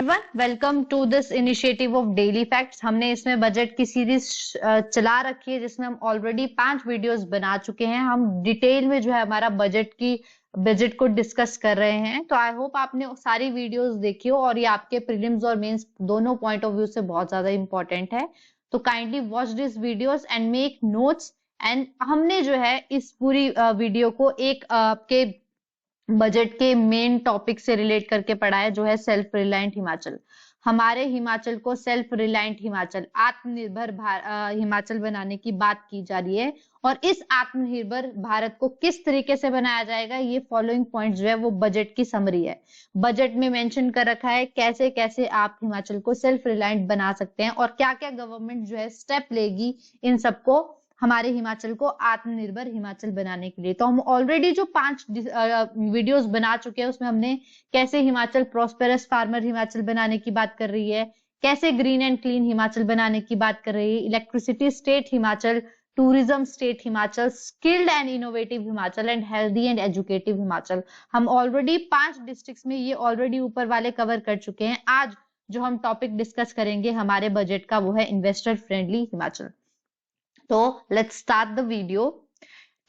Everyone, welcome to this initiative of daily facts. हमने इसमें budget की सीरीज चला रखी है जिसमें हम ऑलरेडी 5 वीडियोस बना चुके हैं। हम डिटेल में जो है हमारा बजट को डिस्कस कर रहे हैं। तो आई होप आपने सारी वीडियोस देखी हो और ये आपके प्रीलिम्स और मेंस दोनों पॉइंट ऑफ व्यू से बहुत ज्यादा इंपॉर्टेंट है। तो kindly watch this videos and make notes. And हमने जो है इस पूरी वीडियो को एक आपके बजट के मेन टॉपिक से रिलेट करके पढ़ा है, जो है सेल्फ रिलायंट हिमाचल। हमारे हिमाचल को सेल्फ रिलायंट हिमाचल, आत्मनिर्भर हिमाचल बनाने की बात की जा रही है। और इस आत्मनिर्भर भारत को किस तरीके से बनाया जाएगा, ये फॉलोइंग पॉइंट जो है वो बजट की समरी है। बजट में मेंशन कर रखा है कैसे कैसे आप हिमाचल को सेल्फ रिलायंट बना सकते हैं और क्या क्या गवर्नमेंट जो है स्टेप लेगी इन सबको हमारे हिमाचल को आत्मनिर्भर हिमाचल बनाने के लिए। तो हम ऑलरेडी जो 5 वीडियोस बना चुके हैं उसमें हमने कैसे हिमाचल प्रॉस्पेरस फार्मर हिमाचल बनाने की बात कर रही है, कैसे ग्रीन एंड क्लीन हिमाचल बनाने की बात कर रही है, electricity state Himachal, tourism state Himachal, skilled and innovative Himachal and healthy and educative Himachal. हम ऑलरेडी 5 डिस्ट्रिक्ट्स में ये ऑलरेडी ऊपर वाले कवर कर चुके हैं। आज जो हम टॉपिक डिस्कस करेंगे हमारे बजट का वो है investor friendly Himachal. So let's start the video.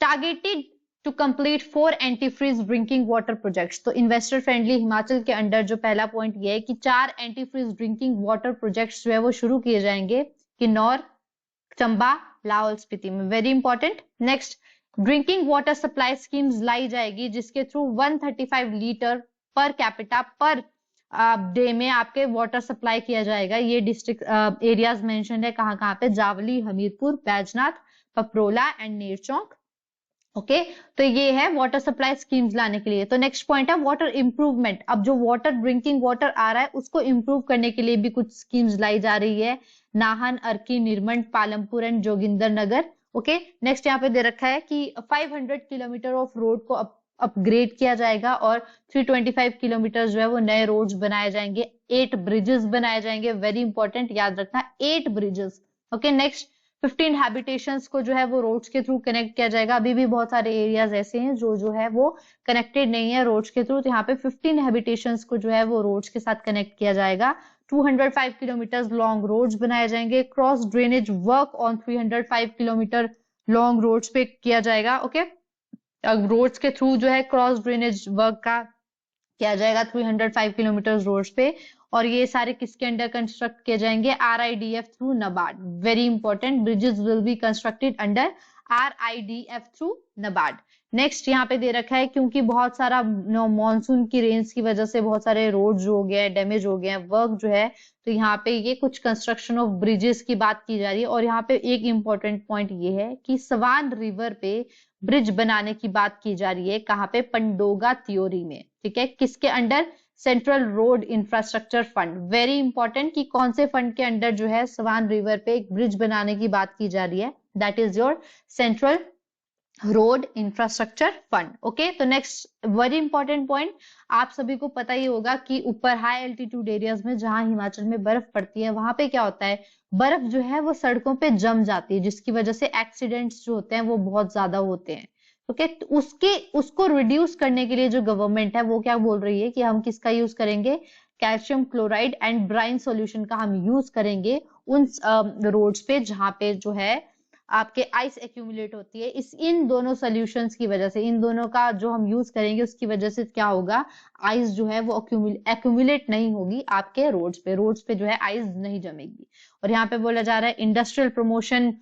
Targeted to complete 4 antifreeze drinking water projects. तो इन्वेस्टर फ्रेंडली हिमाचल के अंडर जो पहला पॉइंट ये है कि 4 एंटीफ्रीज ड्रिंकिंग वाटर प्रोजेक्ट्स जो है वो शुरू किए जाएंगे किन्नौर, चंबा, लाहौल स्पीति में। Very important. Next, drinking water supply schemes लाई जाएगी जिसके through 135 litre per capita per day में आपके वाटर सप्लाई किया जाएगा। ये डिस्ट्रिक्ट एरियाज मेंशन है कहाँ कहाँ पे, जावली, हमीरपुर, बैजनाथ, पपरोला एंड नेरचौक। ओके, तो ये है वाटर सप्लाई स्कीम्स लाने के लिए। तो नेक्स्ट पॉइंट है वाटर इंप्रूवमेंट। अब जो वाटर ड्रिंकिंग वाटर आ रहा है उसको इंप्रूव करने के लिए भी कुछ स्कीम्स लाई जा रही है, Nahan, Arki, Nirmand, Palampur and Joginder Nagar. Okay, next यहाँ पे दे रखा है कि 500 किलोमीटर ऑफ रोड को अपग्रेड किया जाएगा और 325 किलोमीटर जो है वो नए रोड्स बनाए जाएंगे, 8 ब्रिजेस बनाए जाएंगे। वेरी इंपॉर्टेंट, याद रखना 8 ब्रिजेस। ओके, नेक्स्ट 15 हैबिटेशंस को जो है वो रोड्स के थ्रू कनेक्ट किया जाएगा। अभी भी बहुत सारे एरियाज ऐसे हैं जो है वो कनेक्टेड नहीं है रोड्स के थ्रू, तो यहाँ पे 15 हैबिटेशंस को जो है वो रोड्स के साथ कनेक्ट किया जाएगा। 205 किलोमीटर लॉन्ग रोड्स बनाए जाएंगे। Cross drainage work on 305 kilometre long roads पे किया जाएगा। ओके, रोड्स के थ्रू जो है क्रॉस ड्रेनेज वर्क का किया जाएगा 305 किलोमीटर रोड्स पे। और ये सारे किसके अंडर कंस्ट्रक्ट किए जाएंगे, RIDF through NABARD. Very important, bridges will be constructed under RIDF through NABARD. Next यहाँ पे दे रखा है क्योंकि बहुत सारा मॉनसून की रेंज की वजह से बहुत सारे रोड जो हो गए डैमेज हो गए हैं, वर्क जो है, तो यहाँ पे ये कुछ कंस्ट्रक्शन ऑफ ब्रिजेस की बात की जा रही है। और यहाँ पे एक इंपॉर्टेंट पॉइंट ये है कि स्वान रिवर पे ब्रिज बनाने की बात की जा रही है। कहाँ पे, पंडोगा त्योरी में। ठीक है, किसके under, central road infrastructure fund. Very important कि कौन से फंड के अंडर जो है स्वान रिवर पे एक ब्रिज बनाने की बात की जा रही है, that is your central road infrastructure fund. Okay, तो नेक्स्ट वेरी इंपॉर्टेंट पॉइंट, आप सभी को पता ही होगा कि ऊपर हाई एल्टीट्यूड एरियाज में जहां हिमाचल में बर्फ पड़ती है वहां पे क्या होता है, बर्फ जो है वो सड़कों पे जम जाती है जिसकी वजह से एक्सीडेंट्स जो होते हैं वो बहुत ज्यादा होते हैं। ओके, तो उसको रिड्यूस करने के लिए जो गवर्नमेंट है वो क्या बोल रही है कि हम किसका यूज करेंगे, calcium chloride and brine solution का हम यूज करेंगे उन रोड्स पे जहां पे जो है आपके आइस एक्यूमुलेट होती है। इन दोनों सॉल्यूशंस की वजह से, इन दोनों का जो हम यूज करेंगे उसकी वजह से क्या होगा, आइस जो है वो एक्यूमुलेट नहीं होगी आपके रोड्स पे जो है आइस नहीं जमेगी। और यहाँ पे बोला जा रहा है industrial promotion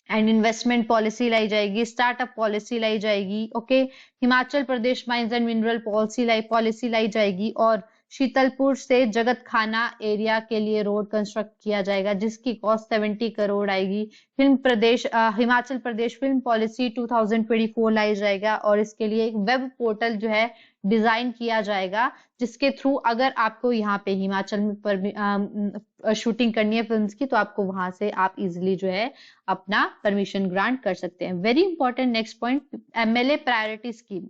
and investment policy लाई जाएगी, स्टार्टअप पॉलिसी लाई जाएगी। Okay, Himachal Pradesh mines and mineral policy लाई जाएगी। और शीतलपुर से जगत खाना एरिया के लिए रोड कंस्ट्रक्ट किया जाएगा जिसकी कॉस्ट 70 करोड़ आएगी। हिमाचल प्रदेश फिल्म पॉलिसी 2024 लाई जाएगा और इसके लिए एक वेब पोर्टल जो है डिजाइन किया जाएगा जिसके थ्रू अगर आपको यहाँ पे हिमाचल में शूटिंग करनी है फिल्म्स की तो आपको वहां से आप इजिली जो है अपना परमिशन ग्रांट कर सकते हैं। Very important next point, MLA priority scheme.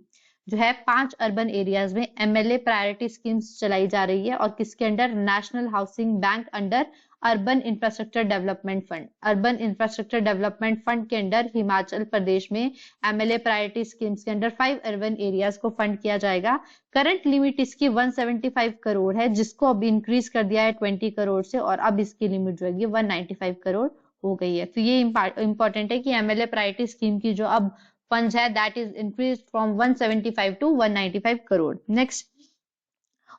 जो है 5 अर्बन एरियाज में MLA प्रायोरिटी स्कीम्स चलाई जा रही है। और किसके under? National housing bank under urban infrastructure development fund. Urban infrastructure development fund के अंडर हिमाचल प्रदेश में MLA प्रायोरिटी स्कीम्स के अंडर 5 अर्बन एरियाज को फंड किया जाएगा। करंट लिमिट इसकी 175 करोड़ है, जिसको अब इंक्रीज कर दिया है 20 करोड़ से, और अब इसकी लिमिट जो है 195 करोड़ हो गई है। तो ये इंपॉर्टेंट है कि MLA प्रायोरिटी स्कीम की जो अब फंड है that is increase from 175 to 195 crore. Next,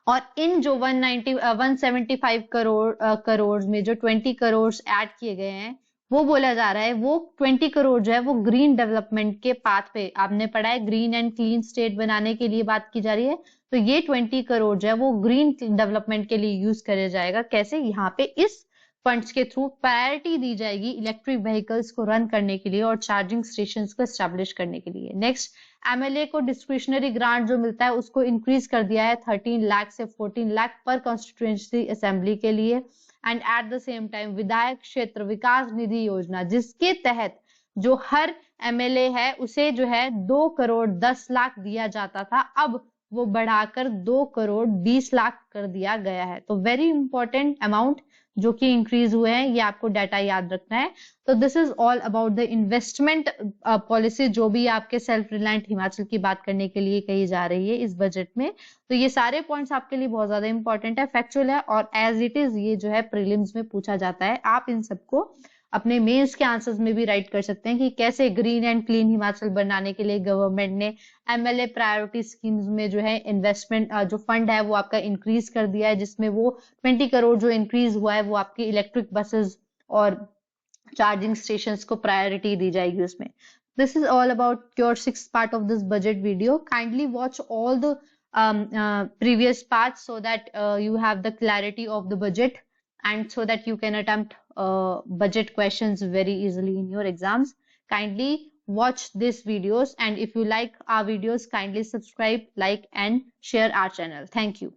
और इन जो 175 करोड़ में जो 20 करोड़ ऐड किए गए हैं, वो बोला जा रहा है वो 20 करोड़ जो है वो ग्रीन डेवलपमेंट के पाथ पे, आपने पढ़ा है ग्रीन एंड क्लीन स्टेट बनाने के लिए बात की जा रही है, तो ये 20 करोड़ जो है वो ग्रीन डेवलपमेंट के लिए यूज किया जाएगा। कैसे? यहाँ पे इस फंड्स के थ्रू प्रायोरिटी दी जाएगी इलेक्ट्रिक व्हीकल्स को रन करने के लिए और चार्जिंग स्टेशंस को एस्टेब्लिश करने के लिए। नेक्स्ट, MLA को डिस्क्रिशनरी ग्रांट जो मिलता है उसको इंक्रीज कर दिया है 13 लाख से 14 लाख पर कॉन्स्टिट्यूएंसी असेंबली के लिए। And at the same time विधायक क्षेत्र विकास निधि योजना, जिसके तहत जो हर MLA है उसे जो है 2 करोड़ 10 लाख दिया जाता था, अब वो बढ़ाकर 2 करोड़ 20 लाख कर दिया गया है। तो वेरी इंपॉर्टेंट अमाउंट जो कि इंक्रीज हुए हैं, ये आपको डाटा याद रखना है। तो this is all about the investment policy जो भी आपके सेल्फ रिलायंट हिमाचल की बात करने के लिए कही जा रही है इस बजट में। तो ये सारे पॉइंट्स आपके लिए बहुत ज्यादा इंपॉर्टेंट है, फैक्चुअल है, और एज इट इज ये जो है प्रीलिम्स में पूछा जाता है। आप इन सबको अपने मेंस के आंसर्स में भी राइट कर सकते हैं कि कैसे ग्रीन एंड क्लीन हिमाचल बनाने के लिए गवर्नमेंट ने MLA प्रायोरिटी स्कीम्स में जो है इन्वेस्टमेंट जो फंड है वो आपका इंक्रीज कर दिया है, जिसमें वो 20 करोड़ जो इंक्रीज हुआ है वो आपकी इलेक्ट्रिक बसेस और चार्जिंग स्टेशंस को प्रायोरिटी दी जाएगी उसमें। This is all about your 6th part of this budget video. Kindly watch all the previous parts so that you have the clarity of the budget and so that you can attempt budget questions very easily in your exams. Kindly watch these videos, and if you like our videos, kindly subscribe, like and share our channel. Thank you.